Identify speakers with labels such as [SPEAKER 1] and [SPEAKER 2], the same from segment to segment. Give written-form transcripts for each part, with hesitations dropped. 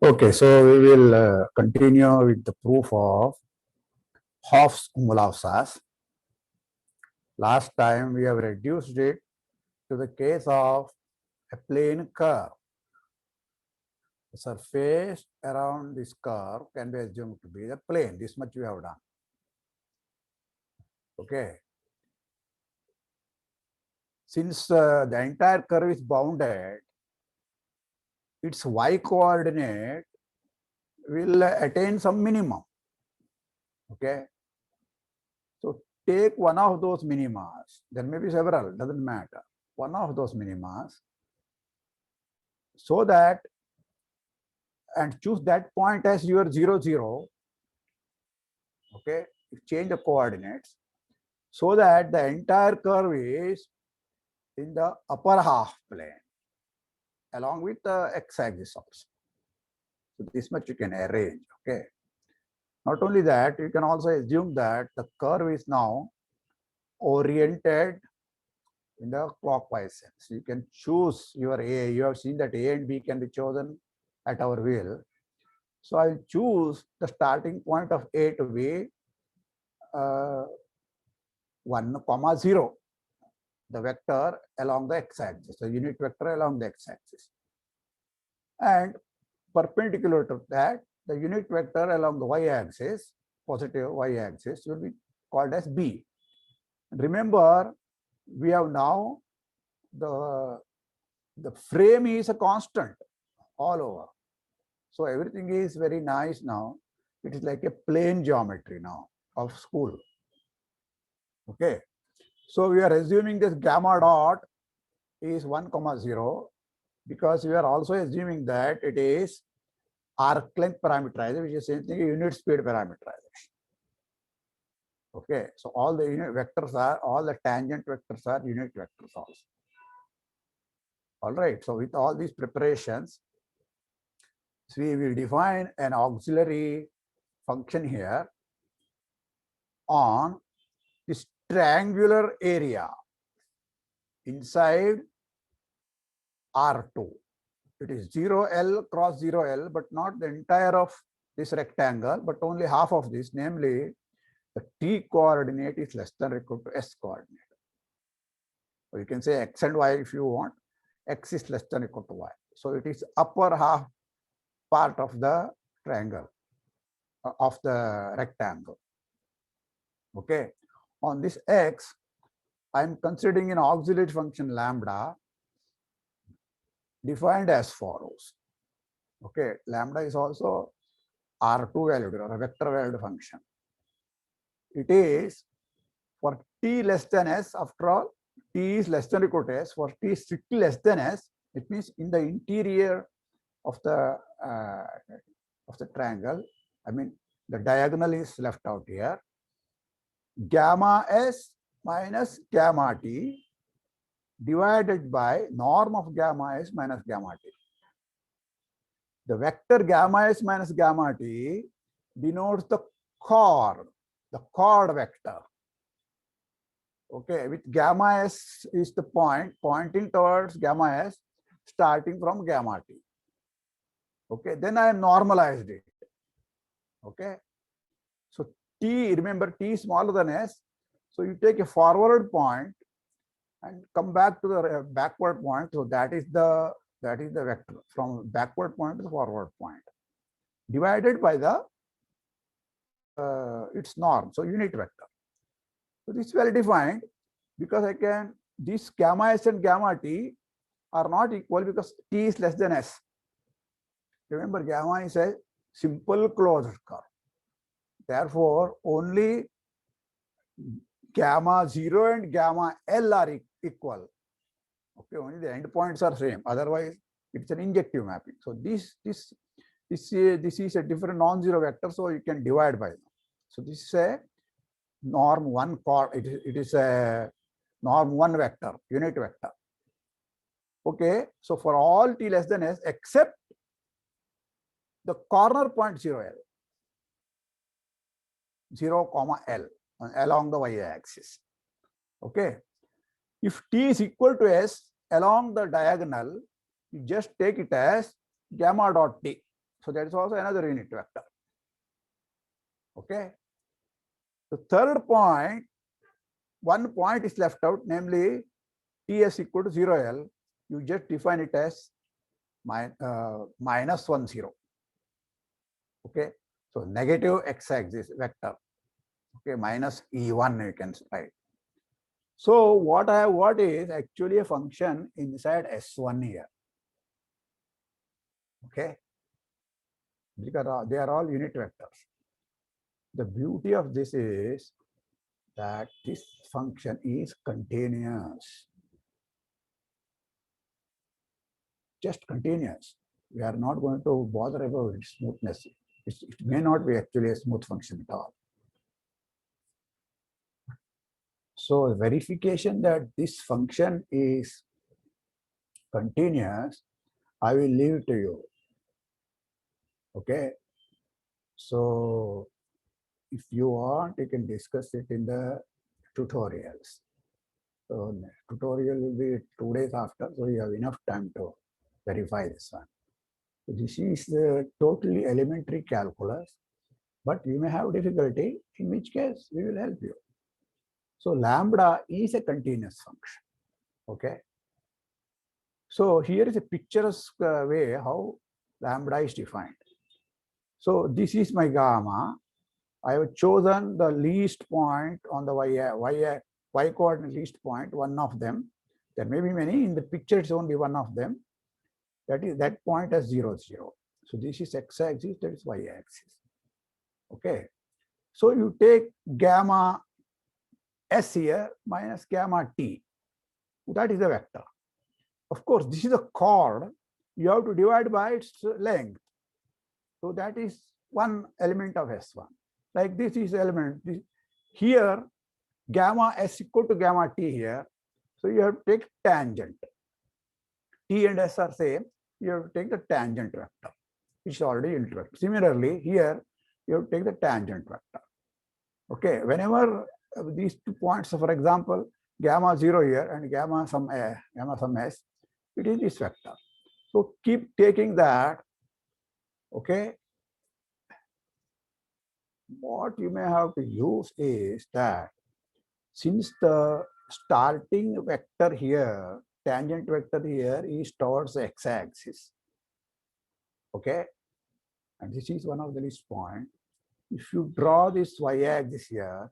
[SPEAKER 1] Okay, so we will continue with the proof of Hoff's Umlausas. Last time we have reduced it to the case of a plane curve. The surface around this curve can be assumed to be the plane. This much we have done. Okay. Since the entire curve is bounded, its y coordinate will attain some minimum. Okay. So take one of those minimas. There may be several, doesn't matter. One of those minimas, so that, and choose that point as your 0, 0. Okay. Change the coordinates so that the entire curve is in the upper half plane along with the x-axis also. So this much you can arrange. Okay. Not only that, you can also assume that the curve is now oriented in the clockwise sense. You can choose your A. You have seen that A and B can be chosen at our will. So I'll choose the starting point of A to be 1, 0, the vector along the x-axis, the unit vector along the x-axis. And perpendicular to that, the unit vector along the y-axis, positive y-axis, will be called as B. Remember, we have now the frame is a constant all over. So everything is very nice now. It is like a plane geometry now of school. Okay. So we are assuming this gamma dot is 1, 0 because we are also assuming that it is arc length parameterized, which is same thing, unit speed parameterization. Okay. So all the unit vectors are, all the tangent vectors are unit vectors also. All right. So with all these preparations, so we will define an auxiliary function here on this triangular area inside R2. It is 0L cross 0L, but not the entire of this rectangle, but only half of this, namely the t coordinate is less than or equal to s coordinate. So you can say x and y if you want. X is less than or equal to y. So it is upper half part of the triangle, of the rectangle. Okay. On this x, I am considering an auxiliary function lambda defined as follows. Okay. Lambda is also R2 valued or a vector valued function. It is for t less than s, after all, t is less than or equal to s. For t strictly less than s, it means in the interior of the triangle, I mean the diagonal is left out here. Gamma s minus gamma t divided by norm of gamma s minus gamma t. The vector gamma s minus gamma t denotes the chord vector. Okay, with gamma s is the point pointing towards gamma s starting from gamma t. Okay, then I normalized it. Okay, so t, remember t is smaller than s, so you take a forward point and come back to the backward point. So that is the vector from backward point to the forward point divided by the its norm, so unit vector. So this is well defined because I can, this gamma s and gamma t are not equal because t is less than s. Remember, gamma is a simple closed curve. Therefore, only gamma 0 and gamma L are equal. Okay, only the endpoints are same. Otherwise, it's an injective mapping. So this is a different non-zero vector, so you can divide by them. So this is a norm 1 chord. It is a norm 1 vector, unit vector. Okay, so for all t less than s except the corner point 0L, 0, L along the y-axis. Okay, if t is equal to s along the diagonal, you just take it as gamma dot t. So that is also another unit vector. Okay. The third point, one point is left out, namely Ts equal to 0L. You just define it as minus 1, 0. Okay. So negative x-axis vector. Okay, minus E1 you can write. So what I have got is actually a function inside S1 here. Okay. Because they are all unit vectors. The beauty of this is that this function is continuous. Just continuous. We are not going to bother about its smoothness. It may not be actually a smooth function at all. So verification that this function is continuous, I will leave it to you. Okay. So if you want, you can discuss it in the tutorials. So tutorial will be 2 days after, so you have enough time to verify this one. So this is totally elementary calculus, but you may have difficulty, in which case we will help you. So lambda is a continuous function. Okay. So here is a picturesque way how lambda is defined. So this is my gamma. I have chosen the least point on the y coordinate least point, one of them. There may be many. In the picture, it's only one of them. That is that point as 0, 0. So this is x-axis, that is y-axis. Okay. So you take gamma s here minus gamma t. That is the vector. Of course, this is a chord. You have to divide by its length. So that is one element of S1. Like this is element. Here, gamma s equal to gamma t here. So you have to take tangent. T and s are same. You have to take the tangent vector, which is already unit vector. Similarly, here you have to take the tangent vector. Okay, whenever these 2 points, so for example, gamma 0 here and gamma some s, it is this vector. So keep taking that. Okay. What you may have to use is that since the starting vector here, tangent vector here is towards the x-axis. Okay. And this is one of the least point. If you draw this y-axis here,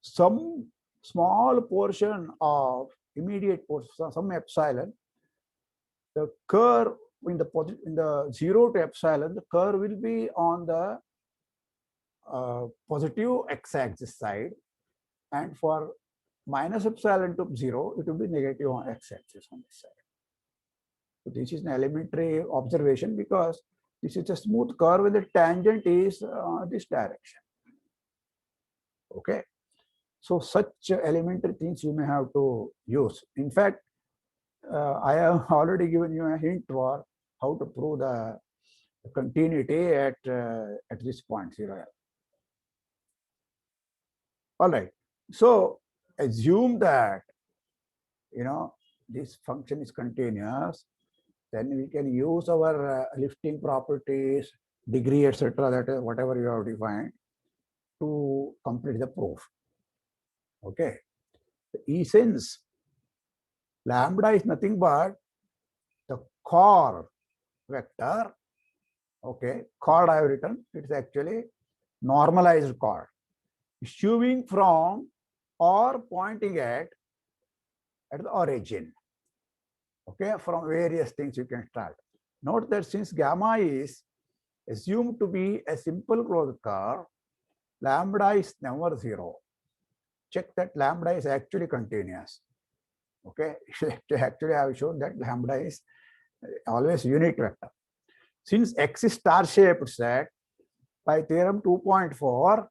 [SPEAKER 1] some small portion of immediate portion, some epsilon, the curve in the 0 to epsilon, the curve will be on the positive x-axis side, and for minus epsilon to 0, it will be negative on x-axis on this side. So this is an elementary observation because this is a smooth curve and the tangent is this direction. Okay. So such elementary things you may have to use. In fact, I have already given you a hint for how to prove the continuity at this point 0. All right. So assume that this function is continuous. Then we can use our lifting properties, degree, etc. That is whatever you have defined to complete the proof. Okay. Since lambda is nothing but the chord vector. Okay, chord I have written. It's actually normalized chord, issuing from or pointing at the origin. Okay, from various things you can start. Note that since gamma is assumed to be a simple closed curve, lambda is never 0. Check that lambda is actually continuous. Okay, actually I have shown that lambda is always unit vector. Since x is star-shaped set, by theorem 2.4,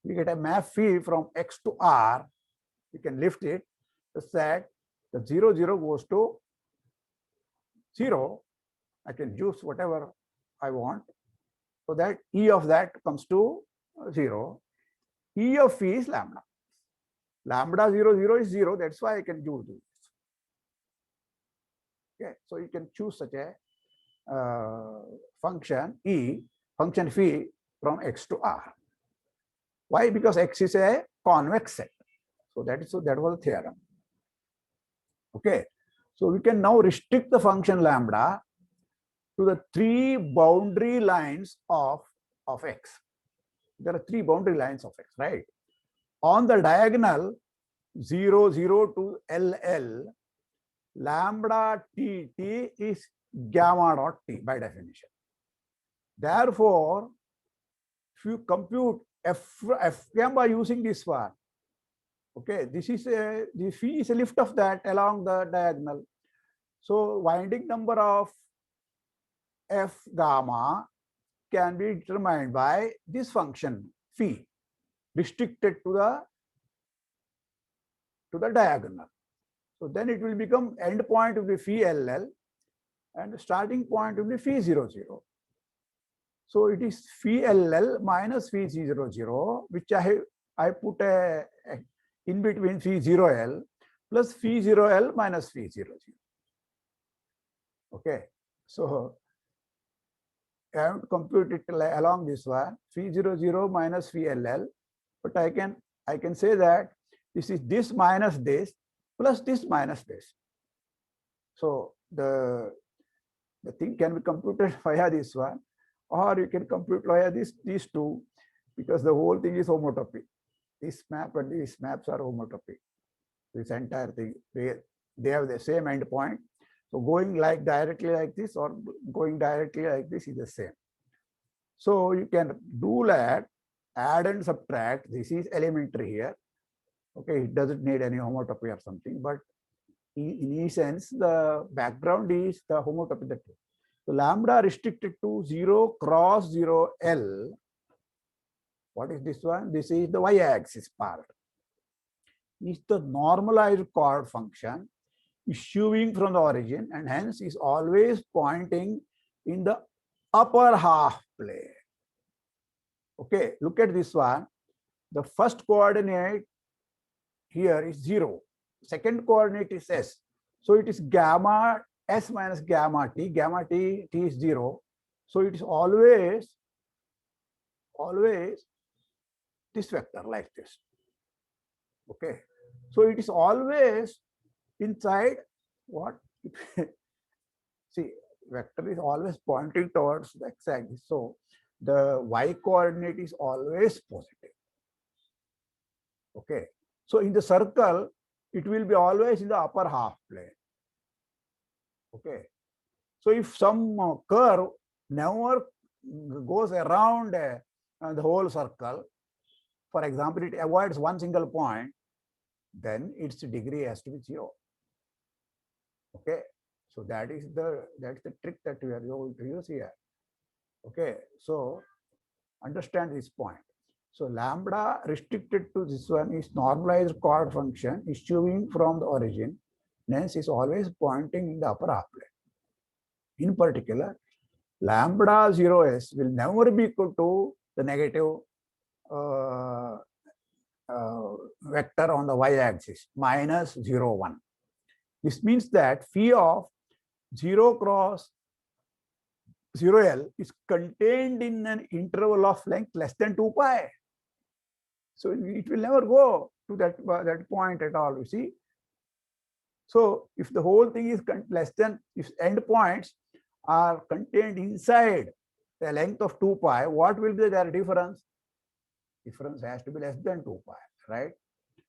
[SPEAKER 1] we get a map phi from x to r. We can lift it such that the 0, 0 goes to 0. I can use whatever I want. So that E of that comes to 0. E of phi is lambda. Lambda 0, 0 is 0. That's why I can do this. Okay, so you can choose such a function E, function phi from X to R. Why? Because X is a convex set. So that was the theorem. Okay. So we can now restrict the function lambda to the three boundary lines of X. There are three boundary lines of X, right? On the diagonal 0, 0 to LL, lambda T is gamma dot T by definition. Therefore, if you compute F gamma using this one, okay, this is the phi is a lift of that along the diagonal. So winding number of F gamma can be determined by this function phi restricted to the diagonal. So then it will become end point will be phi LL and starting point will be phi 0, 0. So it is phi LL minus phi 0, 0, which I put in between phi 0L plus phi 0L minus phi 0, 0. Okay. So I have to compute it along this one, phi 0, 0 minus phi LL. But I can say that this is this minus this plus this minus this. So the thing can be computed via this one, or you can compute via these two, because the whole thing is homotopy. This map and these maps are homotopy. This entire thing, they have the same endpoint. So going like directly like this or going directly like this is the same. So you can do that, add and subtract. This is elementary here. Okay, it doesn't need any homotopy or something, but in essence, the background is the homotopy. So lambda restricted to 0 cross 0 L. What is this one? This is the y-axis part. Is the normalized chord function issuing from the origin and hence is always pointing in the upper half plane. Okay, look at this one. The first coordinate here is 0. Second coordinate is S. So it is gamma S minus gamma T. Gamma T is 0. So it is always this vector like this. Okay. So it is always inside what? See, vector is always pointing towards the x-axis. So the y coordinate is always positive. Okay. So in the circle, it will be always in the upper half plane. Okay. So if some curve never goes around the whole circle, for example, it avoids one single point, then its degree has to be 0. Okay. So that's the trick that we are going to use here. Okay. So understand this point. So lambda restricted to this one is normalized chord function issuing from the origin, hence is always pointing in the upper half plane. In particular, lambda 0s will never be equal to the negative vector on the y-axis minus 0, 1. This means that phi of 0 cross 0L is contained in an interval of length less than 2 pi. So it will never go to that point at all, you see. So if the whole thing is less than, if endpoints are contained inside the length of 2 pi, what will be their difference? Difference has to be less than 2 pi, right?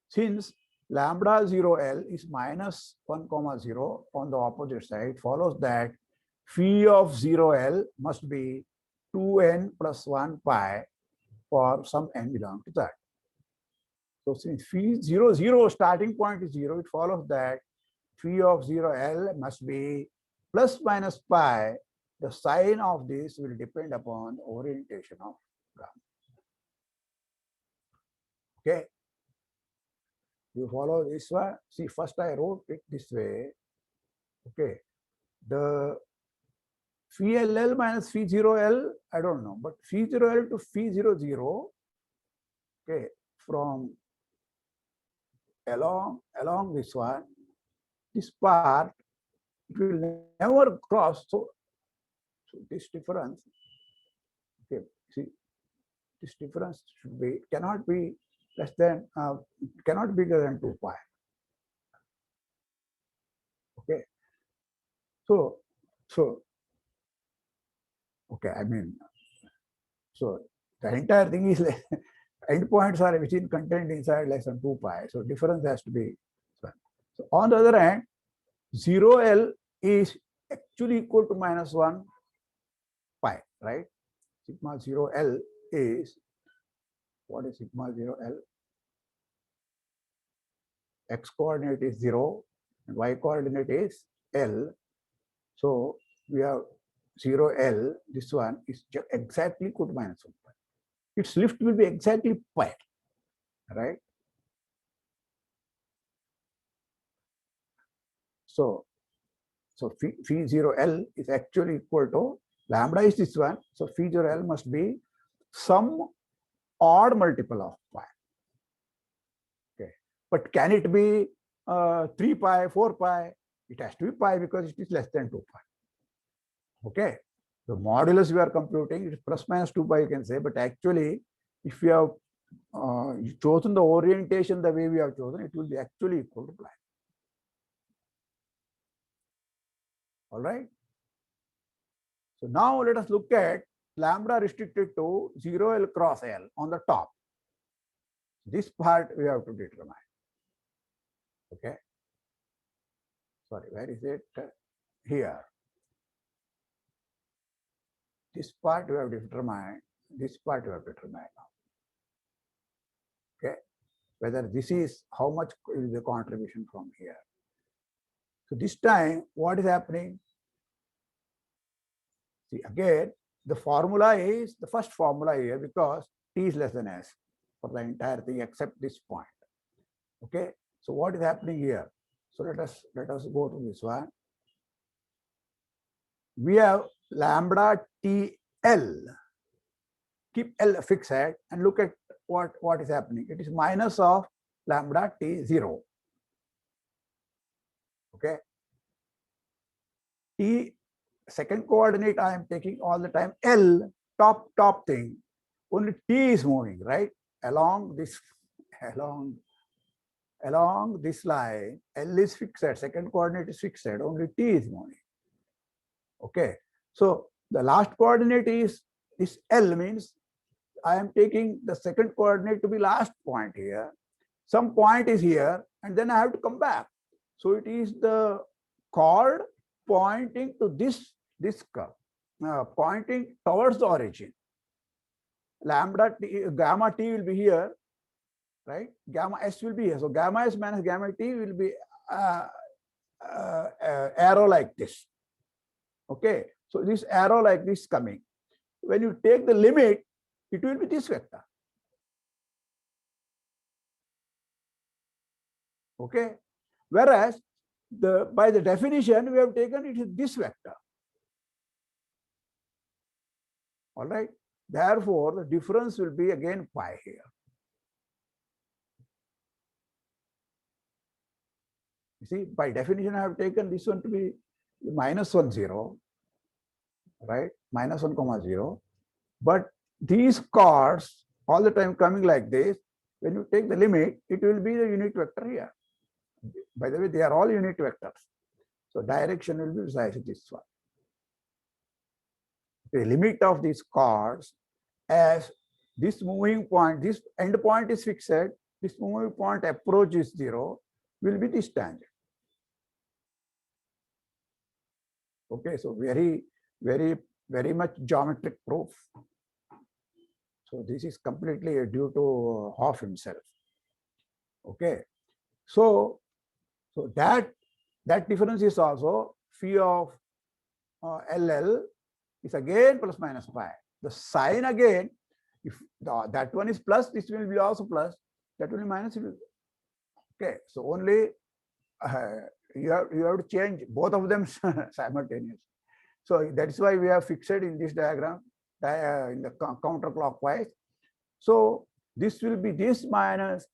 [SPEAKER 1] Since lambda 0L is minus 1, 0 on the opposite side, follows that phi of 0L must be 2n plus 1 pi for some n belong to that. So since phi 0, 0 starting point is 0, it follows that phi of 0L must be plus minus pi. The sign of this will depend upon orientation of gamma. Okay. You follow this one? See, first I wrote it this way. Okay. The phi LL minus phi 0L, I don't know, but phi 0L to phi 0, 0, okay, from along this one, this part, it will never cross. So So this difference, okay, see, this difference should be, cannot be less than, cannot be bigger than 2 pi. Okay. So, okay, I mean, so the entire thing is like, endpoints are within contained inside less than 2 pi. So difference has to be. So on the other hand, 0L is actually equal to -1 pi, right? Sigma 0L is, what is sigma 0L? X coordinate is 0 and y coordinate is L. So we have 0L, this one is exactly equal to -1 pi. Its lift will be exactly pi, right? So phi 0L is actually equal to, lambda is this one, so phi 0L must be some odd multiple of pi. Okay, but can it be 3 pi, 4 pi? It has to be pi because it is less than 2 pi. Okay, the modulus we are computing, it is plus minus 2 pi, you can say, but actually, if you have chosen the orientation the way we have chosen, it will be actually equal to pi. All right. So now let us look at lambda restricted to 0L cross L on the top. This part we have to determine. Okay. Sorry, where is it? Here. This part we have determined. This part we have determined now. Okay. Whether this is how much is the contribution from here. So this time, what is happening? See, again, the formula is the first formula here because t is less than s for the entire thing except this point. Okay. So what is happening here? So let us go to this one. We have lambda TL. Keep L fixed and look at what is happening. It is minus of lambda T0. Okay. T second coordinate I am taking all the time. L top thing. Only T is moving, right? Along this line, L is fixed, second coordinate is fixed, only T is moving. Okay. So the last coordinate is this L, means I am taking the second coordinate to be last point here. Some point is here, and then I have to come back. So it is the chord pointing to this curve, pointing towards the origin. Lambda T, gamma T will be here, right? Gamma S will be here. So gamma S minus gamma T will be arrow like this. Okay. So this arrow like this coming. When you take the limit, it will be this vector. Okay. Whereas by the definition we have taken it is this vector. All right. Therefore, the difference will be again pi here. You see, by definition I have taken this one to be -1, 0, right? -1, 0. But these chords all the time coming like this, when you take the limit, it will be the unit vector here. By the way, they are all unit vectors. So direction will be precisely this one. The limit of these chords as this moving point, this end point is fixed, this moving point approach is 0, will be this tangent. Okay, so very much geometric proof. So this is completely due to Hoff himself. Okay, so that difference is also phi of LL is again plus minus pi. The sign again, if that one is plus, this will be also plus. That will be minus. Okay, so only you have to change both of them simultaneously. So that is why we have fixed in this diagram in the counterclockwise. So this will be this minus,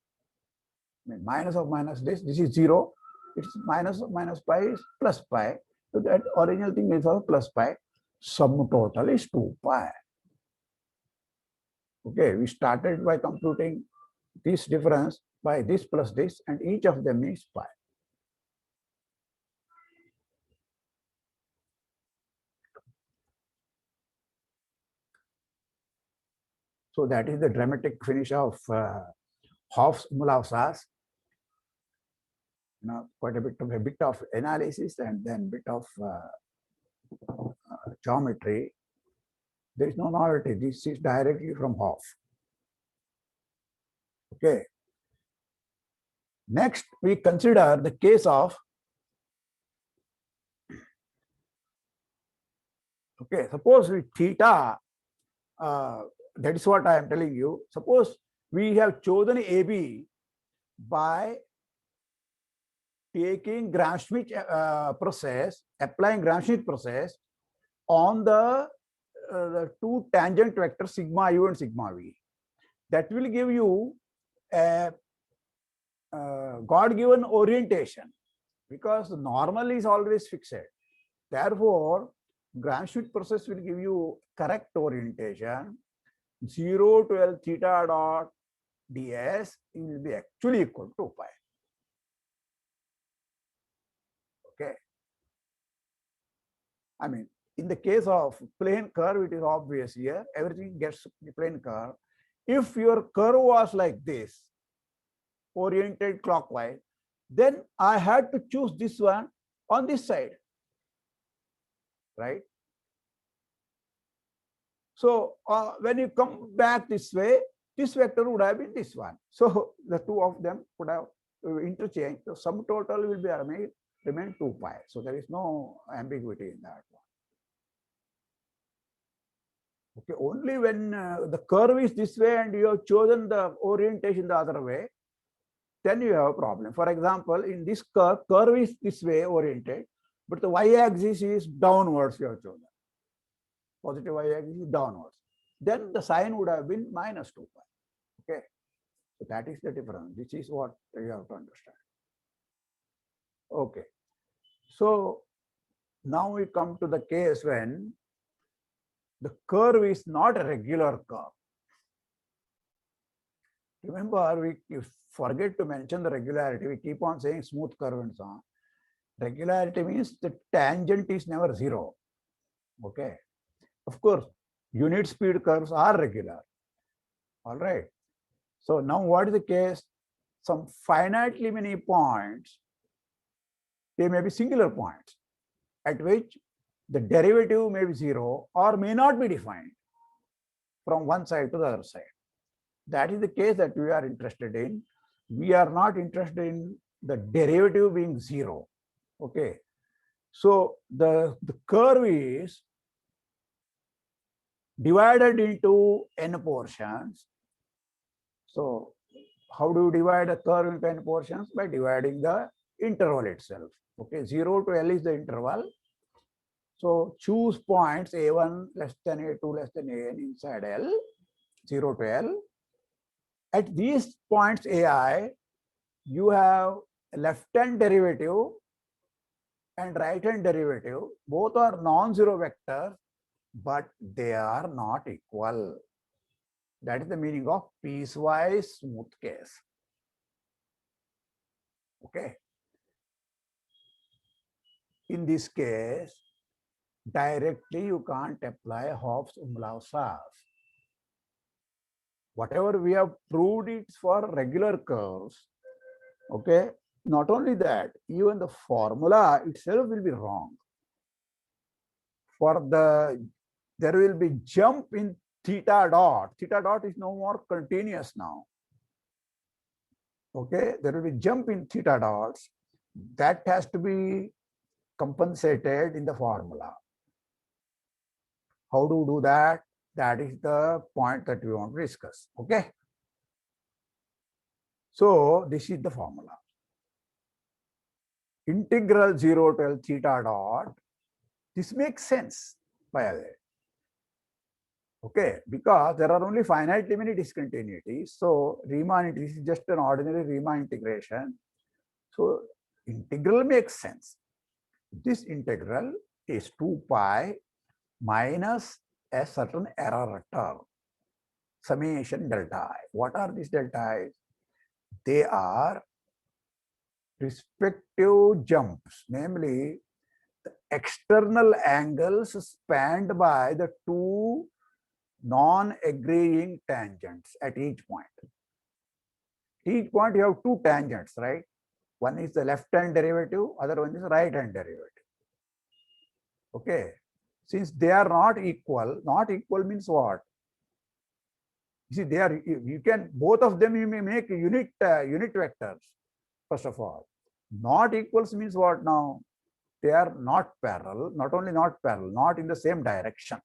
[SPEAKER 1] minus of minus this. This is 0. It's minus of minus pi is plus pi. So that original thing is also plus pi. sum total is 2 pi. Okay, we started by computing this difference by this plus this, and each of them is pi. So that is the dramatic finish of Hopf-Umlauf-Sass. Quite a bit of analysis and then bit of geometry. There is no novelty. This is directly from Hopf. Okay. Next, we consider the case of, okay, suppose with theta, that is what I am telling you. Suppose we have chosen AB by taking Gram-Schmidt process, applying Gram-Schmidt process on the two tangent vectors sigma u and sigma v. That will give you a God-given orientation, because the normal is always fixed. Therefore, Gram-Schmidt process will give you correct orientation. 0 to L theta dot ds will be actually equal to pi. Okay. I mean, in the case of plane curve, it is obvious here. Everything gets the plane curve. If your curve was like this, oriented clockwise, then I had to choose this one on this side, right? So when you come back this way, this vector would have been this one. So the two of them would have interchanged. So sum total will be remain 2 pi. So there is no ambiguity in that one. Okay, only when the curve is this way and you have chosen the orientation the other way, then you have a problem. For example, in this curve is this way oriented, but the y-axis is downwards you have chosen. Positive y-axis is downwards. Then the sign would have been minus 2 pi. Okay, so that is the difference. This is what you have to understand. Okay, so now we come to the case when the curve is not a regular curve. Remember, we forget to mention the regularity. We keep on saying smooth curve and so on. Regularity means the tangent is never 0. Okay. Of course, unit speed curves are regular. All right. So now what is the case? Some finitely many points, they may be singular points at which the derivative may be 0 or may not be defined from one side to the other side. That is the case that we are interested in. We are not interested in the derivative being 0. Okay. So the curve is divided into n portions. So how do you divide a curve into n portions? By dividing the interval itself. Okay, 0 to L is the interval. So choose points a1 less than a2 less than an inside L, 0 to L. At these points ai, you have a left-hand derivative and right-hand derivative. Both are non-zero vectors, but they are not equal. That is the meaning of piecewise smooth case. Okay. In this case, directly you can't apply Hopf-Umlauf-Sass. Whatever we have proved it for regular curves. Okay. Not only that, even the formula itself will be wrong. There will be jump in theta dot. Theta dot is no more continuous now. Okay, there will be jump in theta dots. That has to be compensated in the formula. How to do that? That is the point that we want to discuss. Okay. So this is the formula. Integral 0 to L theta dot. This makes sense, by the way. Okay, because there are only finitely many discontinuities. So Riemann, this is just an ordinary Riemann integration. So integral makes sense. This integral is 2 pi minus a certain error term, summation delta I. What are these delta I's? They are respective jumps, namely the external angles spanned by the two non-agreeing tangents at each point. At each point you have two tangents, right? One is the left-hand derivative, other one is the right-hand derivative. Okay. Since they are not equal means what? You see, they are, you can, both of them you may make unit vectors, first of all. Not equals means what now? They are not parallel, not only not parallel, not in the same direction.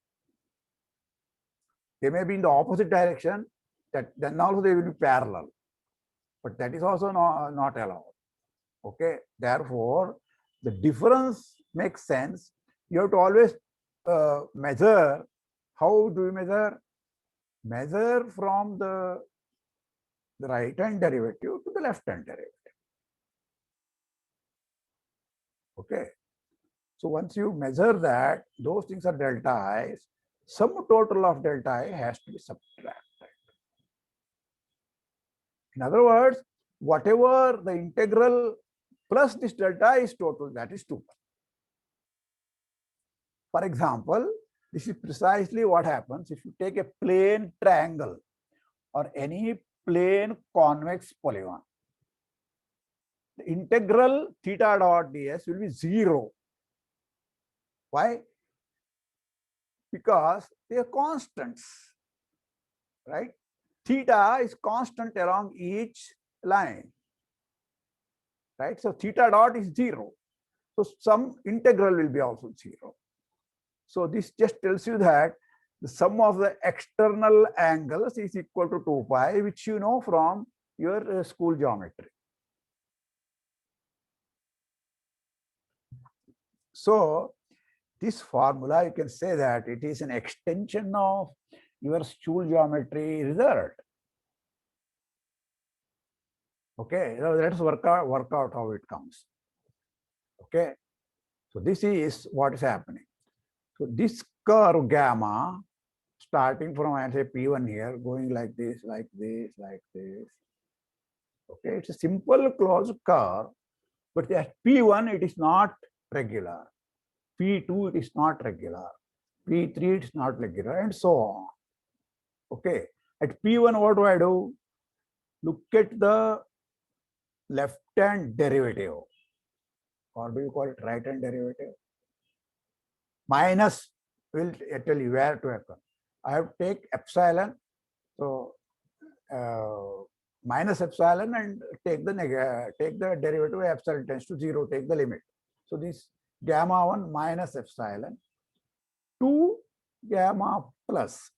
[SPEAKER 1] They may be in the opposite direction, that then also they will be parallel. But that is also not allowed. Okay. Therefore, the difference makes sense. You have to always measure. How do you measure? Measure from the right-hand derivative to the left-hand derivative. Okay. So once you measure that, those things are delta i's, sum total of delta I has to be subtracted. In other words, whatever the integral plus this delta is total, that is 2 pi. For example, this is precisely what happens if you take a plane triangle or any plane convex polygon. The integral theta dot ds will be 0. Why? Because they are constants, right? Theta is constant along each line, right? So theta dot is 0. So some integral will be also 0. So this just tells you that the sum of the external angles is equal to 2 pi, which you know from your school geometry. So this formula, you can say that it is an extension of your school geometry result. Okay, so let's work out how it comes. Okay, so this is what is happening. So this curve gamma, starting from, I say P1 here, going like this, like this, like this. Okay, it's a simple closed curve, but at P1 it is not regular. P2 it is not regular. P3 it is not regular, and so on. Okay, at P1 what do I do? Look at the left-hand derivative, or do you call it right-hand derivative? Minus will tell you where to happen. I have to take epsilon, so minus epsilon, and take the derivative. Epsilon tends to 0, take the limit. So this gamma 1 minus epsilon 2 gamma plus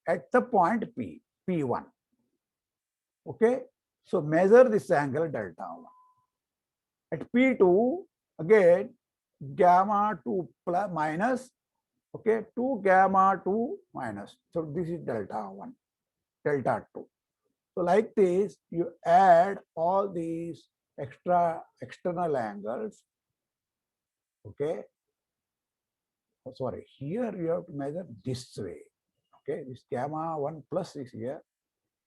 [SPEAKER 1] at the point P, P1. Okay, so measure this angle delta 1. At P2, again, gamma 2 plus minus, okay, 2 gamma 2 minus. So this is delta 1, delta 2. So like this, you add all these external angles. Okay. Oh, sorry, here you have to measure this way. Okay, this gamma 1 plus is here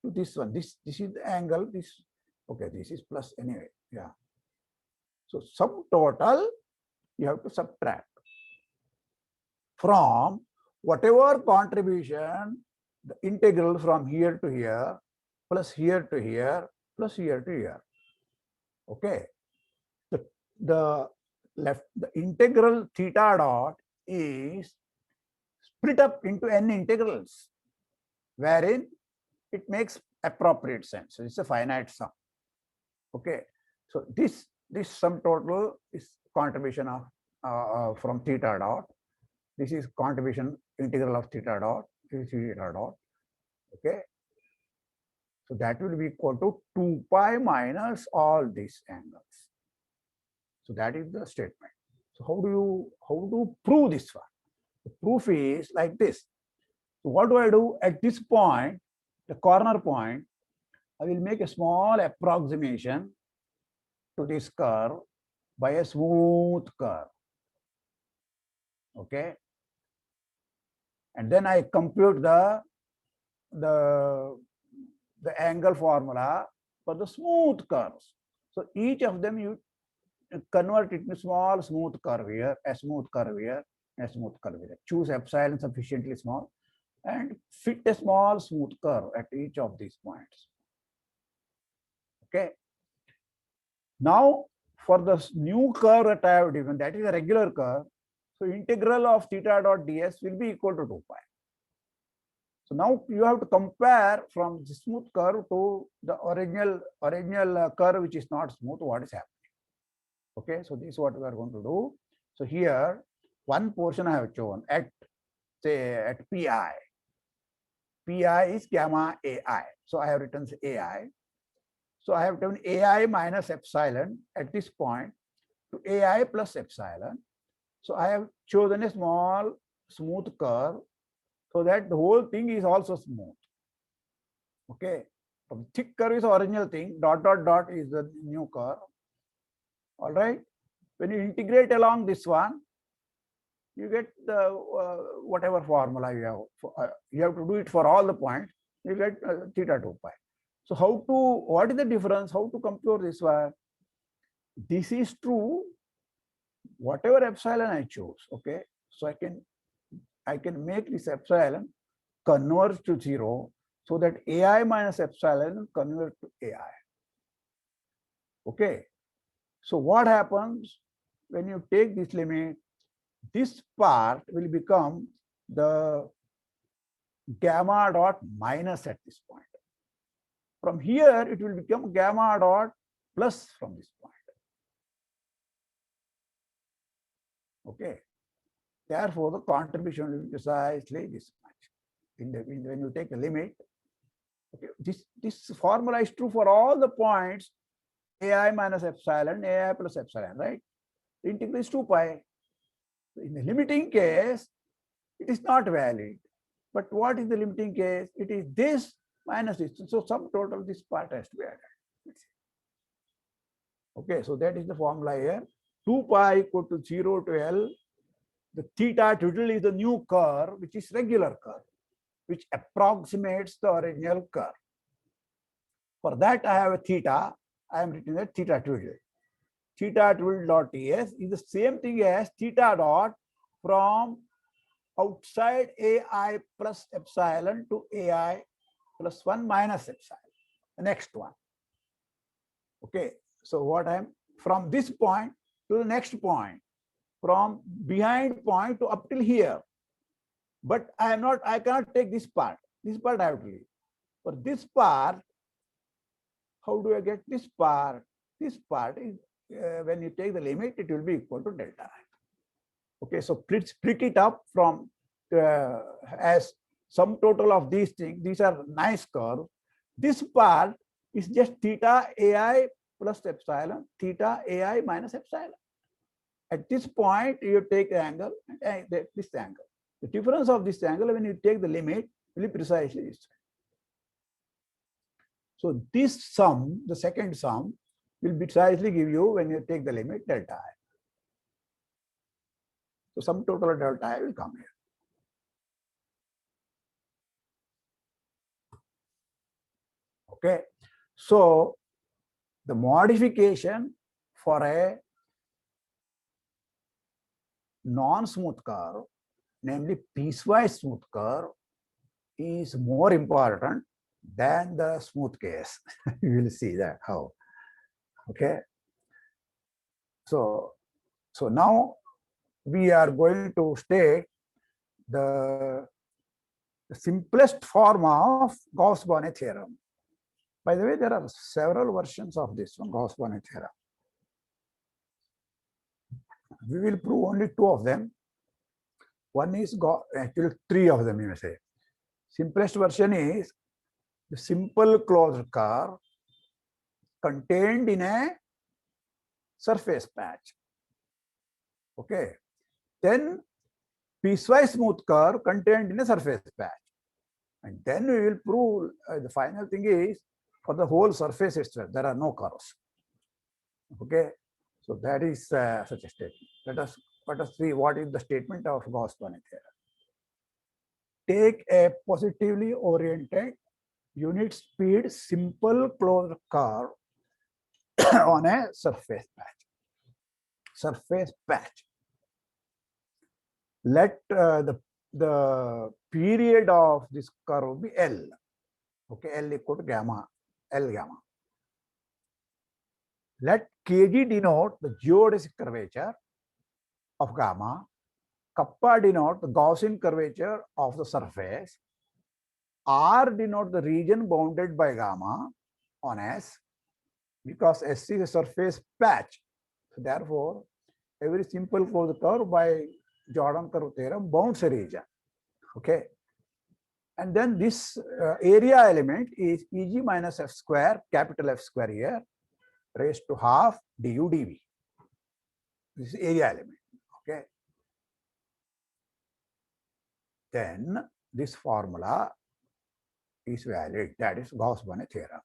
[SPEAKER 1] to this one. This is the angle. This, okay, this is plus anyway. Yeah. So sum total you have to subtract from whatever contribution, the integral from here to here, plus here to here, plus here to here. Okay. The integral theta dot is split up into n integrals, wherein it makes appropriate sense. So it's a finite sum. Okay. So this sum total is contribution of from theta dot. This is contribution integral of theta dot. This is theta dot. Okay. So that will be equal to 2 pi minus all these angles. So that is the statement. So how do you prove this one? The proof is like this. So what do I do at this point, the corner point? I will make a small approximation to this curve by a smooth curve. Okay. and then I compute the angle formula for the smooth curves. So each of them you convert it into small smooth curve here, a smooth curve here, a smooth curve here. Choose epsilon sufficiently small and fit a small smooth curve at each of these points. Okay. Now for the new curve that I have given, that is a regular curve. So integral of theta dot ds will be equal to 2 pi. So now you have to compare from the smooth curve to the original curve which is not smooth, what is happening. Okay, so this is what we are going to do. So here one portion I have chosen at, say, at pi. Pi is gamma ai. So I have written ai. So I have written ai minus epsilon at this point to ai plus epsilon. So I have chosen a small smooth curve so that the whole thing is also smooth. Okay, from thick curve is the original thing, dot dot dot is the new curve. All right, when you integrate along this one, you get the whatever formula you have. You have to do it for all the points. You get theta 2 pi. So what is the difference? How to compute this one? This is true. Whatever epsilon I choose, okay. So I can make this epsilon converge to 0, so that ai minus epsilon converge to ai. Okay. So what happens when you take this limit? This part will become the gamma dot minus at this point. From here, it will become gamma dot plus from this point. Okay. Therefore, the contribution will be precisely this much. When you take a limit, okay, this formula is true for all the points ai minus epsilon, ai plus epsilon, right? The integral is 2 pi. In the limiting case, it is not valid. But what is the limiting case? It is this minus this. So sum total, this part has to be added. Okay, so that is the formula here. 2 pi equal to 0 to L. The theta total is the new curve, which is regular curve, which approximates the original curve. For that, I have a theta. I am written at theta total. Theta total dot ts is the same thing as theta dot from outside ai plus epsilon to ai plus 1 minus epsilon. The next one. Okay, so what I am from this point to the next point, from behind point to up till here. But I cannot take this part. This part I have to leave. For this part, how do I get this part? This part is when you take the limit, it will be equal to delta. Okay, so split it up from as sum total of these things. These are nice curves. This part is just theta ai plus epsilon, theta ai minus epsilon. At this point, you take the angle and this angle. The difference of this angle when you take the limit will be precisely this. So this sum, the second sum, will precisely give you when you take the limit delta I. So sum total of delta I will come here. Okay. So the modification for a non-smooth curve, namely piecewise smooth curve, is more important than the smooth case. You will see that how. Okay. So now we are going to state the simplest form of Gauss-Bonnet theorem. By the way, there are several versions of this one, Gauss-Bonnet theorem. We will prove only 2 of them. One is actually 3 of them, you may say. Simplest version is the simple closed curve contained in a surface patch. Okay. Then piecewise smooth curve contained in a surface patch. And then we will prove the final thing is for the whole surface itself, there are no curves. Okay. So that is such a statement. Let us see what is the statement of Gauss-Bonnet theorem. take a positively oriented unit speed simple closed curve on a surface patch. Surface patch. Let the period of this curve be L. Okay, L equal to gamma, L gamma. Let Kg denote the geodesic curvature of gamma. Kappa denote the Gaussian curvature of the surface. R denote the region bounded by gamma on S, because S is a surface patch. So therefore, a very simple closed curve by Jordan curve theorem bounds a region. Okay. And then this area element is Eg minus F square, capital F square here, raised to half du dv. This is area element. Okay. Then this formula is valid. That is Gauss-Bonnet theorem.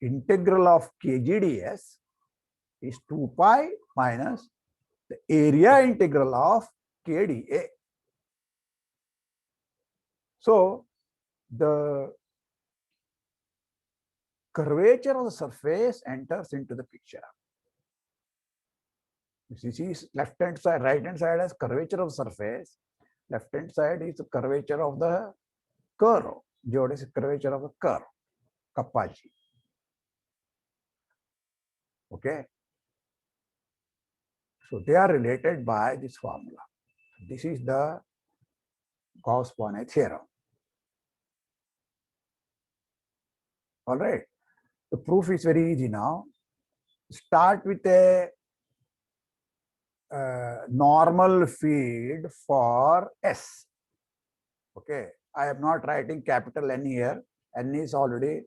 [SPEAKER 1] Integral of Kg ds is 2 pi minus the area integral of KdA. So the curvature of the surface enters into the picture. This is left hand side, right hand side as curvature of surface. Left hand side is the curvature of the curve. Geodesic curvature of the curve, kappa g. Okay. So they are related by this formula. This is the Gauss-Bonnet theorem. All right. The proof is very easy now. Start with a normal field for S. Okay. I am not writing capital N here. N is already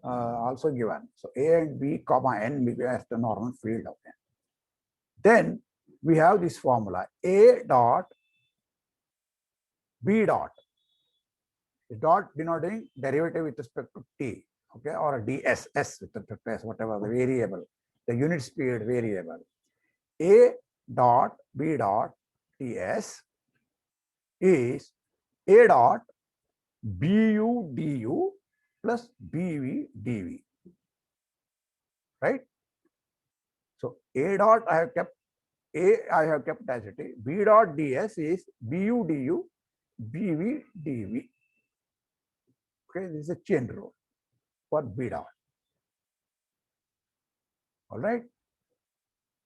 [SPEAKER 1] also given. So A and B comma N as the normal field of N. Then we have this formula A dot B dot. Dot denoting derivative with respect to T. Okay, or a ds, S with respect to S, whatever the variable, the unit speed variable. A dot B dot ts is A dot bu du plus bv dv. Right? So A dot I have kept as it is. B dot ds is bu du bv dv. Okay, this is a chain rule for B dot. All right.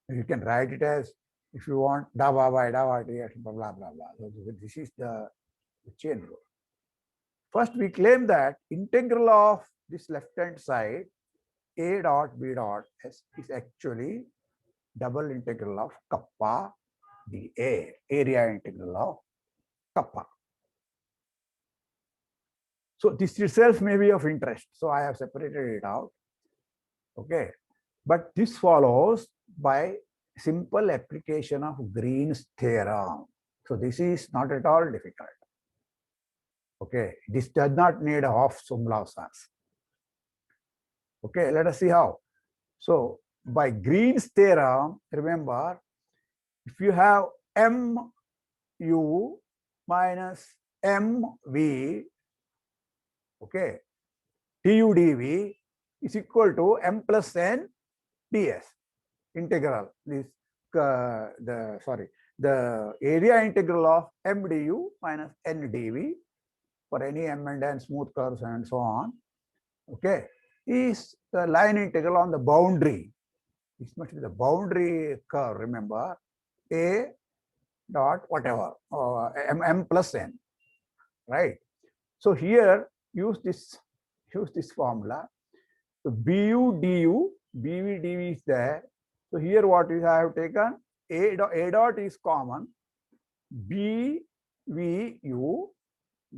[SPEAKER 1] You can write it as, if you want, dava by dava dx, blah blah blah blah. So this is the chain rule. First, we claim that integral of this left hand side A dot B dot S is actually double integral of kappa dA, area integral of kappa. So this itself may be of interest. So I have separated it out. Okay. But this follows by simple application of Green's theorem. So this is not at all difficult. Okay. This does not need a Hopf-Zumlauf-Sachs. Okay. Let us see how. So by Green's theorem, remember, if you have mu minus mv, okay, du dv is equal to m plus n ds integral. This the area integral of m du minus n dv for any m and n smooth curves and so on, okay, is the line integral on the boundary. This must be the boundary curve. Remember, a dot whatever m plus n, right? So here use this formula. So bu du bv dv is there. So here what is I have taken, a dot is common, b v u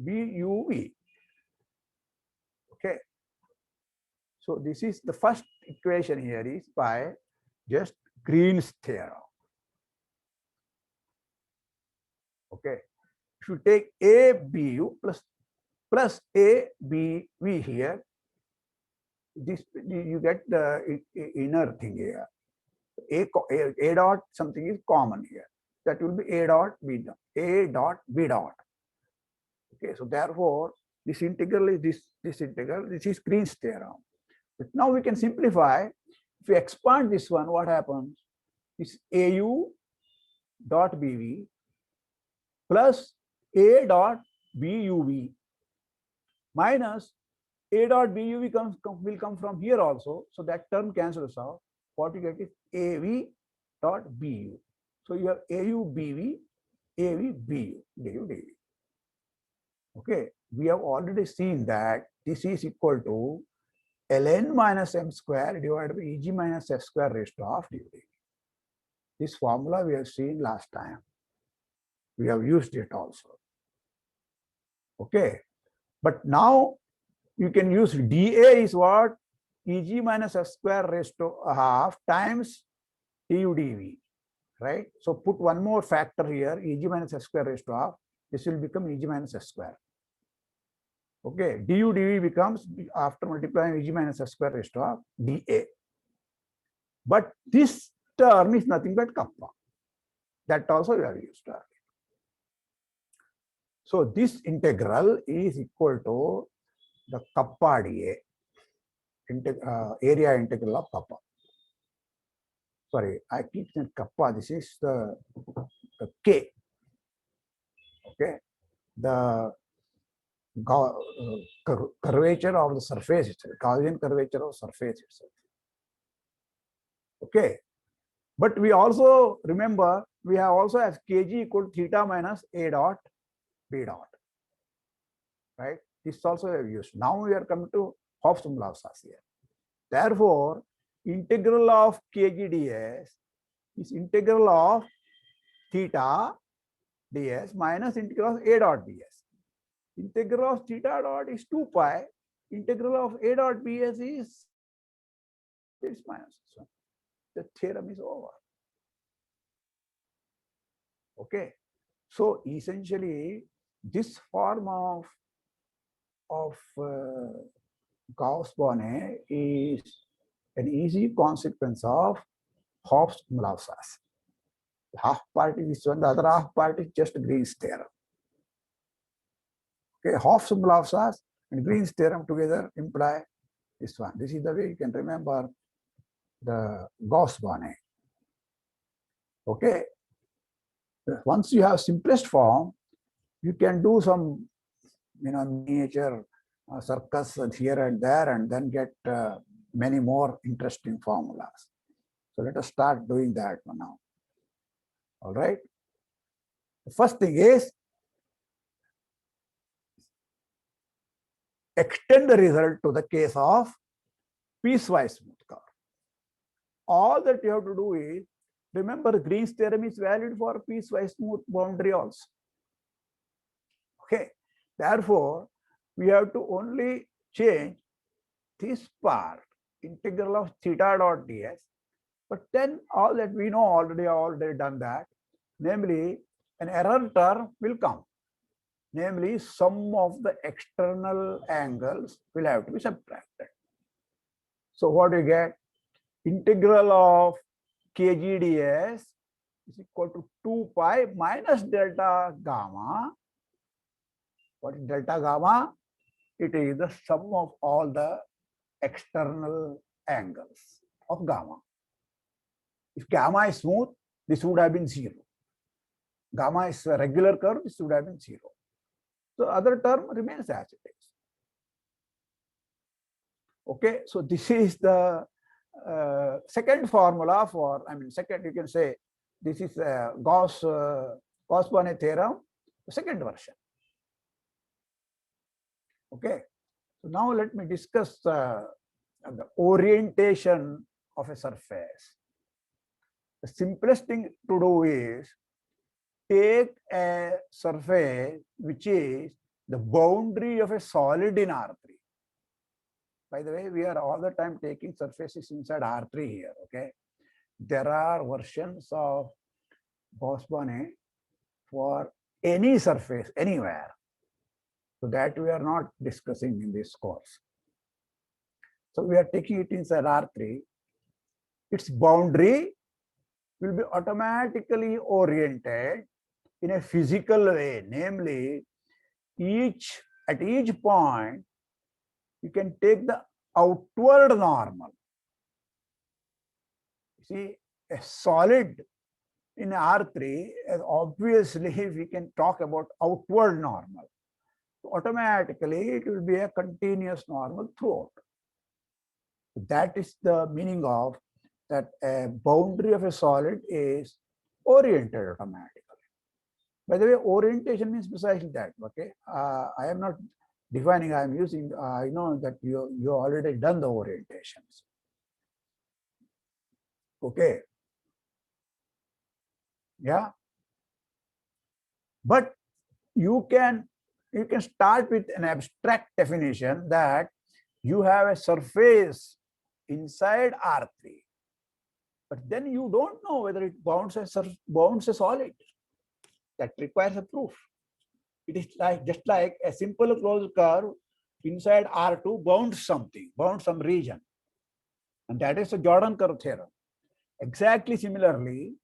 [SPEAKER 1] b u v. Okay. So this is the first equation here is by just Green's theorem. Okay. If you take a bu plus a b v here, this you get the inner thing here. A dot something is common here. That will be a dot b dot. A dot b dot. Okay, so therefore, this integral is this integral. This is Green's theorem. But now we can simplify. If we expand this one, what happens? Is AU dot BV plus A dot BUV minus A dot BUV will come from here also. So that term cancels out. What you get is AV dot BU. So you have AU BV, AV BU, DU DV. Okay, we have already seen that this is equal to ln minus m square divided by Eg minus f square raised to half du dv. This formula we have seen last time. We have used it also. Okay, but now you can use dA is what? Eg minus f square raised to a half times du dv, right? So put one more factor here, Eg minus f square raised to half. This will become Eg minus f square. Okay, du dv becomes, after multiplying Eg minus f square raised to half, dA. But this term is nothing but kappa. That also we have used earlier. So this integral is equal to the kappa dA, area integral of kappa. Sorry, I keep saying kappa. This is the K. Okay, the curvature of the surface itself, Gaussian curvature of surface itself. Okay, but we also remember we have also have kg equal to theta minus a dot b dot, right? This also we have used. Now we are coming to Hofstad's here. Therefore, integral of kg ds is integral of theta ds minus integral of a dot ds. Integral of theta dot is 2 pi. Integral of a dot bs is this minus this one. The theorem is over. Okay. So essentially, this form of Gauss-Bonnet is an easy consequence of Hofstad's. The half part is this one, the other half part is just Green's theorem. Okay, Hofstad's and Green's theorem together imply this one. This is the way you can remember the Gauss-Bonnet. Okay. Once you have simplest form, you can do some, miniature circus here and there, and then get many more interesting formulas. So let us start doing that now. All right. The first thing is extend the result to the case of piecewise smooth curve. All that you have to do is remember Green's theorem is valid for piecewise smooth boundary also. Okay. Therefore, we have to only change this part, integral of theta dot ds. But then all that we know already done that. Namely, an error term will come. Namely, sum of the external angles will have to be subtracted. So what do you get? Integral of kg ds is equal to 2 pi minus delta gamma. What is delta gamma? It is the sum of all the external angles of gamma. If gamma is smooth, this would have been 0. Gamma is a regular curve, this would have been 0. So other term remains as it is. Okay, so this is the second formula for, second, you can say this is Gauss-Bonnet theorem, the second version. Okay, so now let me discuss the orientation of a surface. The simplest thing to do is take a surface which is the boundary of a solid in R3. By the way, we are all the time taking surfaces inside R3 here. Okay, there are versions of Gauss-Bonnet for any surface anywhere. So that we are not discussing in this course. So we are taking it inside R3. Its boundary will be automatically oriented in a physical way. Namely, at each point, you can take the outward normal. See, a solid in R3, obviously we can talk about outward normal. Automatically, it will be a continuous normal throughout. That is the meaning of that a boundary of a solid is oriented automatically. By the way, orientation means precisely that. Okay, I am not defining. I am using. I know that you already done the orientations. Okay. Yeah. But you can start with an abstract definition that you have a surface inside R3, but then you don't know whether it bounds a solid. That requires a proof. It is just like a simple closed curve inside R2 bounds something, bounds some region, and that is the Jordan curve theorem. Exactly similarly,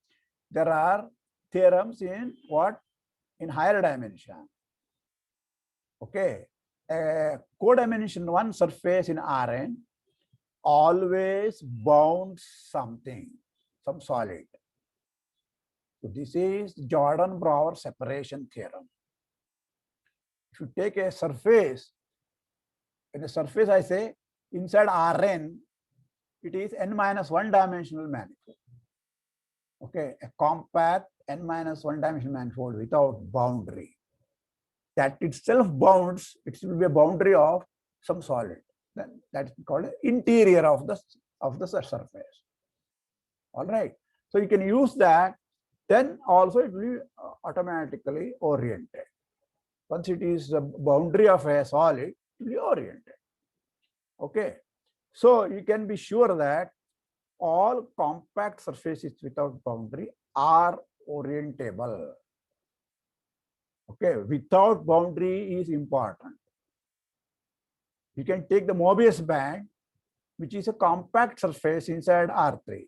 [SPEAKER 1] there are theorems in what? In higher dimension. Okay, a codimension 1 surface in Rn always bounds something, some solid. So this is Jordan-Brouwer separation theorem. If you take a surface, in a surface I say inside Rn, it is n-1 dimensional manifold. Okay, a compact n-1 dimensional manifold without boundary. That itself bounds, it will be a boundary of some solid. Then that's called interior of the surface. All right. So you can use that. Then also it will be automatically oriented. Once it is the boundary of a solid, it will be oriented. Okay. So you can be sure that all compact surfaces without boundary are orientable. Okay, without boundary is important. You can take the Mobius bag, which is a compact surface inside R3,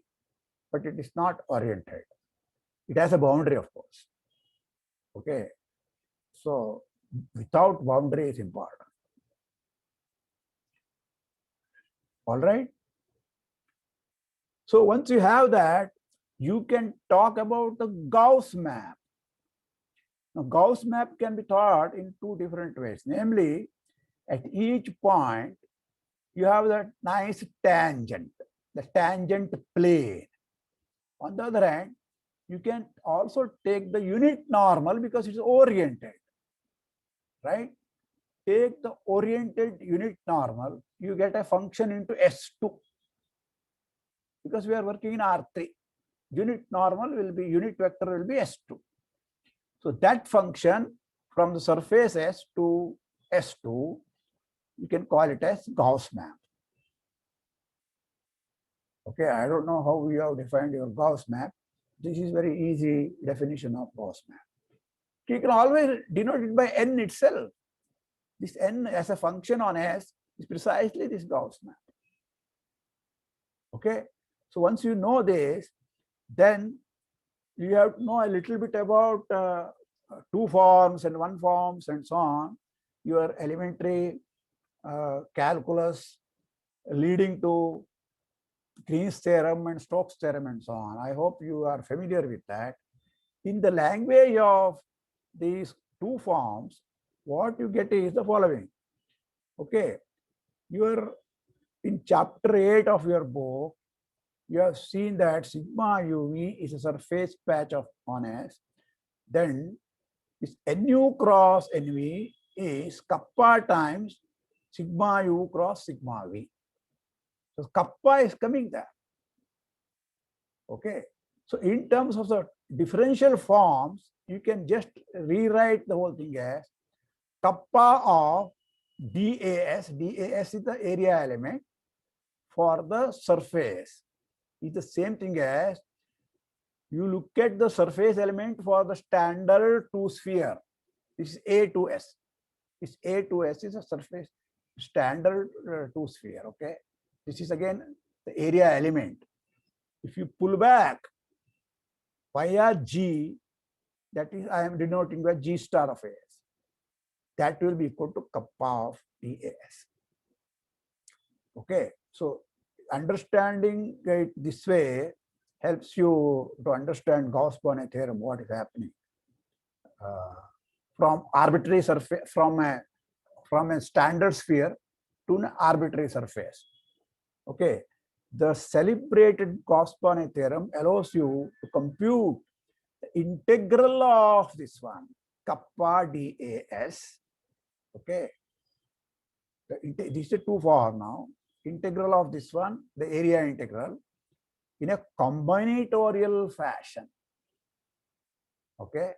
[SPEAKER 1] but it is not oriented. It has a boundary, of course. Okay, so without boundary is important. All right. So once you have that, you can talk about the Gauss map. Now, Gauss map can be taught in two different ways. Namely, at each point, you have that nice tangent, the tangent plane. On the other hand, you can also take the unit normal because it's oriented, right? Take the oriented unit normal, you get a function into S2. Because we are working in R3. Unit normal will be, unit vector will be S2. So that function from the surface S to S2, you can call it as Gauss map. Okay, I don't know how you have defined your Gauss map. This is very easy definition of Gauss map. You can always denote it by n itself. This n as a function on S is precisely this Gauss map. Okay, so once you know this, then you have to know a little bit about two forms and one forms and so on. Your elementary calculus leading to Green's theorem and Stokes theorem and so on. I hope you are familiar with that. In the language of these two forms, what you get is the following. Okay, you are in chapter 8 of your book, you have seen that sigma uv is a surface patch of on S. Then this nu cross nv is kappa times sigma u cross sigma v. So kappa is coming there. Okay. So in terms of the differential forms, you can just rewrite the whole thing as kappa of DAS. DAS is the area element for the surface. It's the same thing as you look at the surface element for the standard two sphere. This is A to S. This A to S is a surface standard two sphere. Okay. This is again the area element. If you pull back via G, that is I am denoting by G star of S. that will be equal to kappa of DAS. Okay, so understanding it this way helps you to understand Gauss-Bonnet theorem, what is happening from arbitrary surface, from a standard sphere to an arbitrary surface. Okay, the celebrated Gauss-Bonnet theorem allows you to compute the integral of this one, kappa DAS. Okay, this is too far now. Integral of this one, the area integral, in a combinatorial fashion. Okay,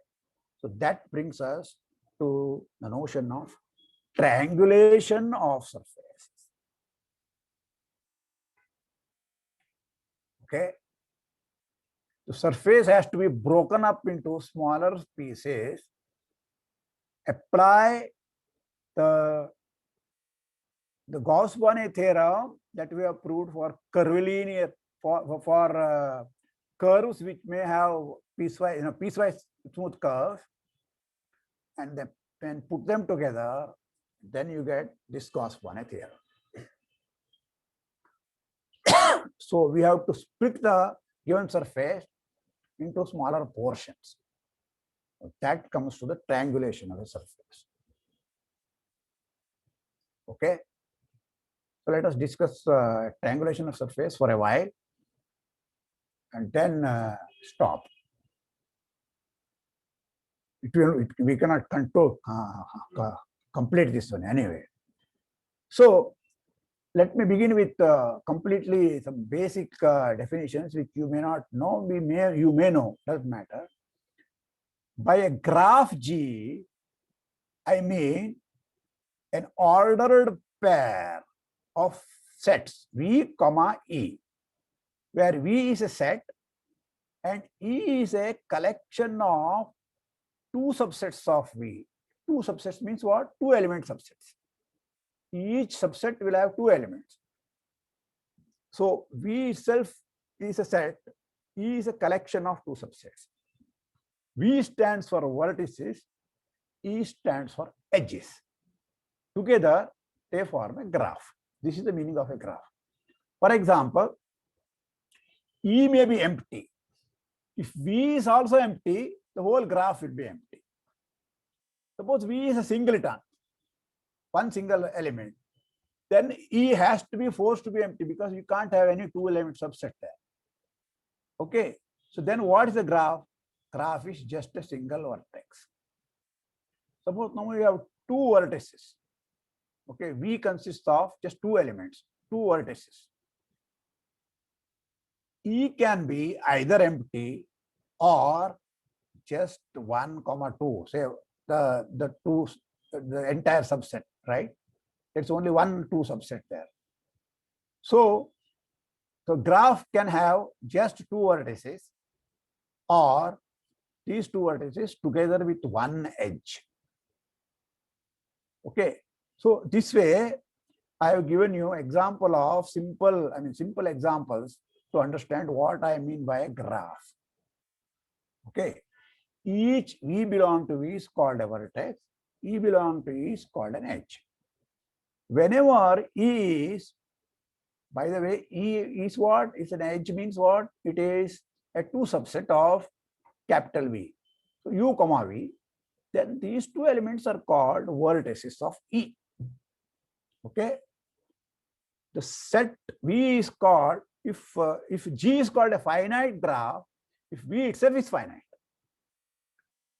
[SPEAKER 1] so that brings us to the notion of triangulation of surfaces. Okay, the surface has to be broken up into smaller pieces. Apply the Gauss-Bonnet theorem that we have proved for curvilinear for curves which may have piecewise smooth curves, and then put them together, then you get this Gauss-Bonnet theorem. So we have to split the given surface into smaller portions. That comes to the triangulation of a surface. Okay. So let us discuss triangulation of surface for a while and then stop. We cannot control complete this one anyway. So let me begin with completely some basic definitions which you may not know, you may know, doesn't matter. By a graph G, I mean an ordered pair of sets V, E, where V is a set and E is a collection of two subsets of V. Two subsets means what? Two element subsets. Each subset will have two elements. So V itself is a set, E is a collection of two subsets. V stands for vertices, E stands for edges. Together, they form a graph. This is the meaning of a graph. For example, E may be empty. If V is also empty, the whole graph will be empty. Suppose V is a singleton, one single element, then E has to be forced to be empty because you can't have any two element subset there. Okay, so then what is the graph? Graph is just a single vertex. Suppose now we have two vertices. Okay, V consists of just two elements, two vertices. E can be either empty or just 1, 2, say the entire subset, right? It's only 1, 2 subset there. So the graph can have just two vertices or these two vertices together with one edge. Okay, so this way I have given you example of simple examples to understand what I mean by a graph. Okay, each V belong to V is called a vertex, E belong to E is called an edge. Whenever E is, by the way, E is what? It's an edge means what? It is a two subset of capital V. So U comma V, then these two elements are called vertices of E. Okay. The set V is called, if G is called a finite graph, if V itself is finite.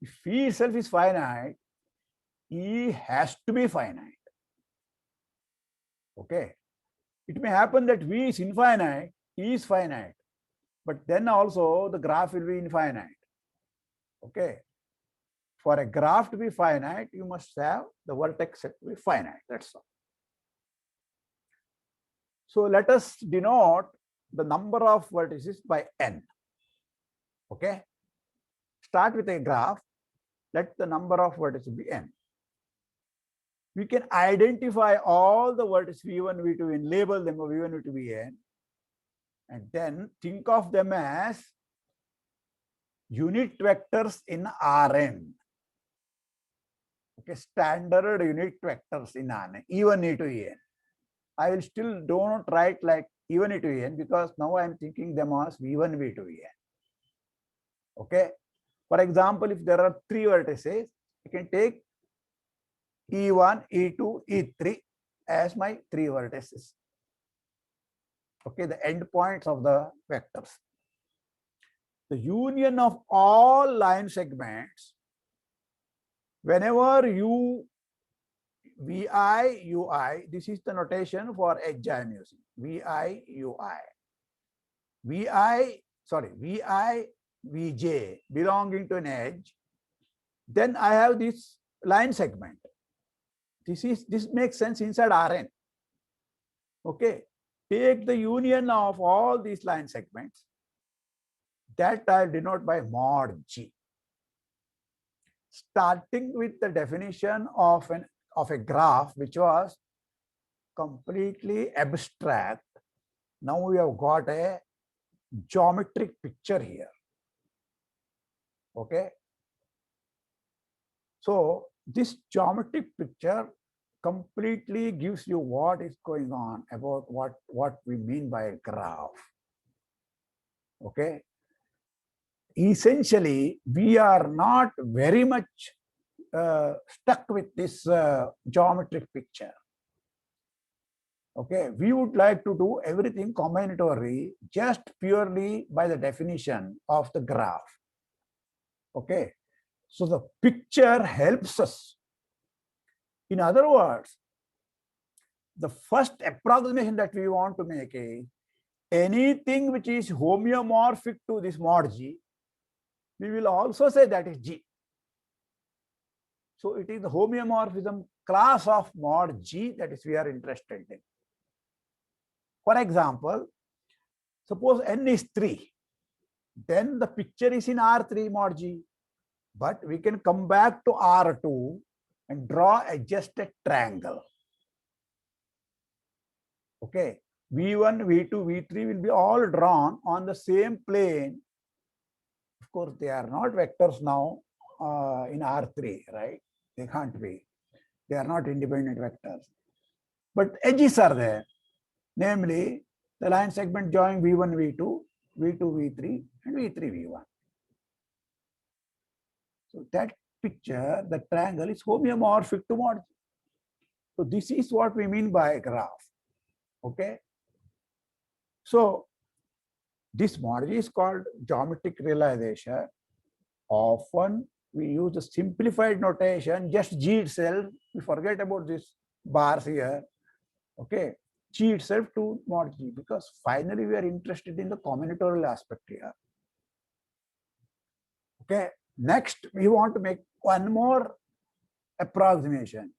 [SPEAKER 1] If V itself is finite, E has to be finite. Okay. It may happen that V is infinite, E is finite, but then also the graph will be infinite. Okay. For a graph to be finite, you must have the vertex set to be finite. That's all. So let us denote the number of vertices by n. Okay. Start with a graph. Let the number of vertices be n. We can identify all the vertices V1, V2, and label them V1, V2, Vn, and then think of them as unit vectors in Rn. okay, standard unit vectors in an even e to en. I will still don't write like even e to en because now I am thinking them as v1, v2, en. Okay. For example, if there are three vertices, I can take E1, E2, E3 as my three vertices. Okay, the endpoints of the vectors. The union of all line segments, whenever you Vi, Ui, this is the notation for edge I am using. Vi, Ui. Vi, Vj belonging to an edge, then I have this line segment. This makes sense inside Rn. Okay. Take the union of all these line segments. That I'll denote by mod G. Starting with the definition of a graph which was completely abstract. Now we have got a geometric picture here. Okay. So this geometric picture completely gives you what is going on about what we mean by a graph. Okay. Essentially, we are not very much stuck with this geometric picture. Okay, we would like to do everything combinatorily just purely by the definition of the graph. Okay, so the picture helps us. In other words, the first approximation that we want to make is anything which is homeomorphic to this mod G, we will also say that is G. So it is the homeomorphism class of mod G that is we are interested in. For example, suppose n is 3, then the picture is in R3 mod G, but we can come back to R2 and draw just a triangle. Okay, V1, V2, V3 will be all drawn on the same plane. Of course, they are not vectors now in R3, right? They can't be. They are not independent vectors. But edges are there. Namely, the line segment joining V1, V2, V2, V3, and V3, V1. So that picture, the triangle is homeomorphic to mod G. So this is what we mean by a graph. Okay. So this mod G is called geometric realization. Often we use the simplified notation, just G itself. We forget about this bars here. Okay. G itself to mod G, because finally we are interested in the combinatorial aspect here. Okay. Next, we want to make one more approximation.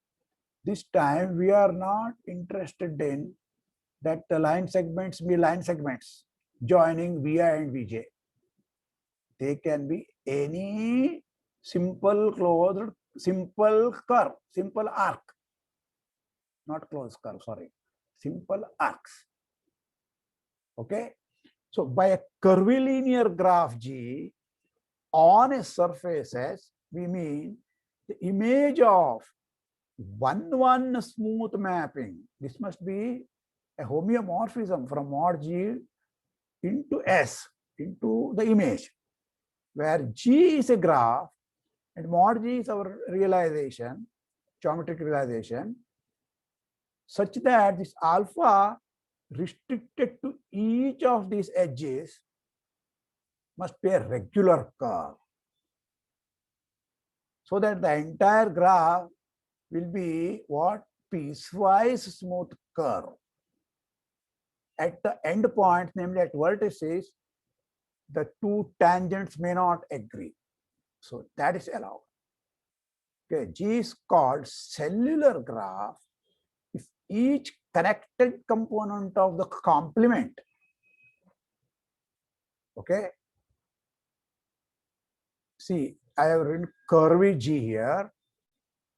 [SPEAKER 1] This time we are not interested in that the line segments be line segments joining Vi and Vj. They can be any simple closed, simple curve, simple arc, not closed curve, sorry, simple arcs. Okay. So by a curvilinear graph G on a surface S, we mean the image of 1-1 smooth mapping. This must be a homeomorphism from mod G into S, into the image, where G is a graph and mod G is our realization, geometric realization, such that this alpha restricted to each of these edges must be a regular curve, so that the entire graph will be what? Piecewise smooth curve. At the end point, namely at vertices, the two tangents may not agree. So that is allowed. Okay, G is called cellular graph if each connected component of the complement, okay. See, I have written curvy G here.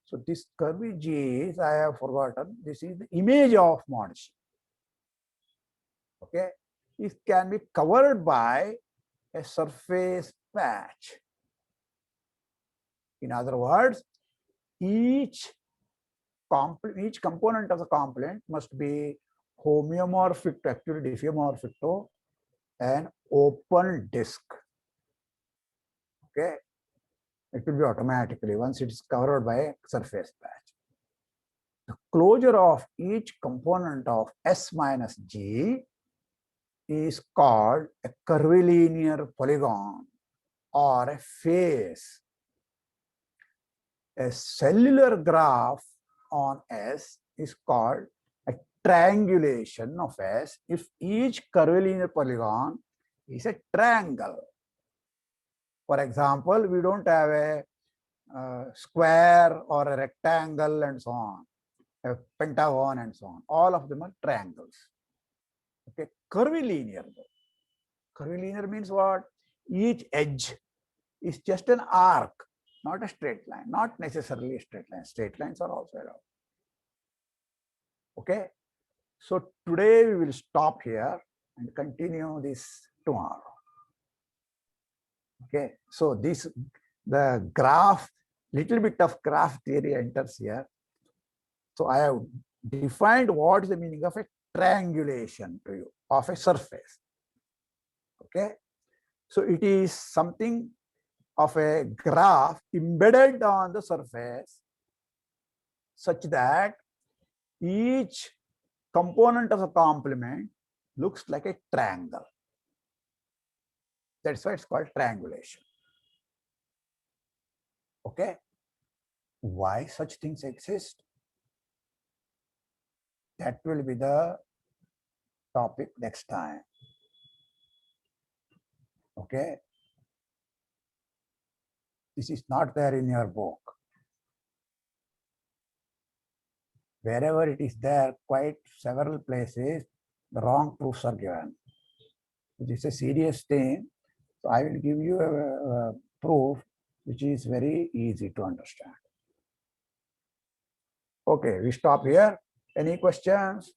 [SPEAKER 1] So this curvy G is, I have forgotten, this is the image of mod G. Okay, it can be covered by a surface patch. In other words, each component of the complement must be homeomorphic to, actually diffeomorphic to an open disk. Okay, it will be automatically once it is covered by a surface patch. The closure of each component of S minus G is called a curvilinear polygon or a face. A cellular graph on S is called a triangulation of S if each curvilinear polygon is a triangle. For example, we don't have a square or a rectangle and so on, a pentagon and so on. All of them are triangles. Okay, curvilinear though. Curvilinear means what? Each edge is just an arc, not a straight line, not necessarily a straight line. Straight lines are also allowed. Okay, so today we will stop here and continue this tomorrow. Okay, so the graph, little bit of graph theory enters here. So I have defined what is the meaning of a triangulation to you of a surface. Okay, so it is something of a graph embedded on the surface such that each component of a complement looks like a triangle. That's why it's called triangulation. Okay, why such things exist? That will be the topic next time. Okay, this is not there in your book. Wherever it is there, quite several places, the wrong proofs are given. This is a serious thing. So I will give you a proof which is very easy to understand. Okay, we stop here. Any questions?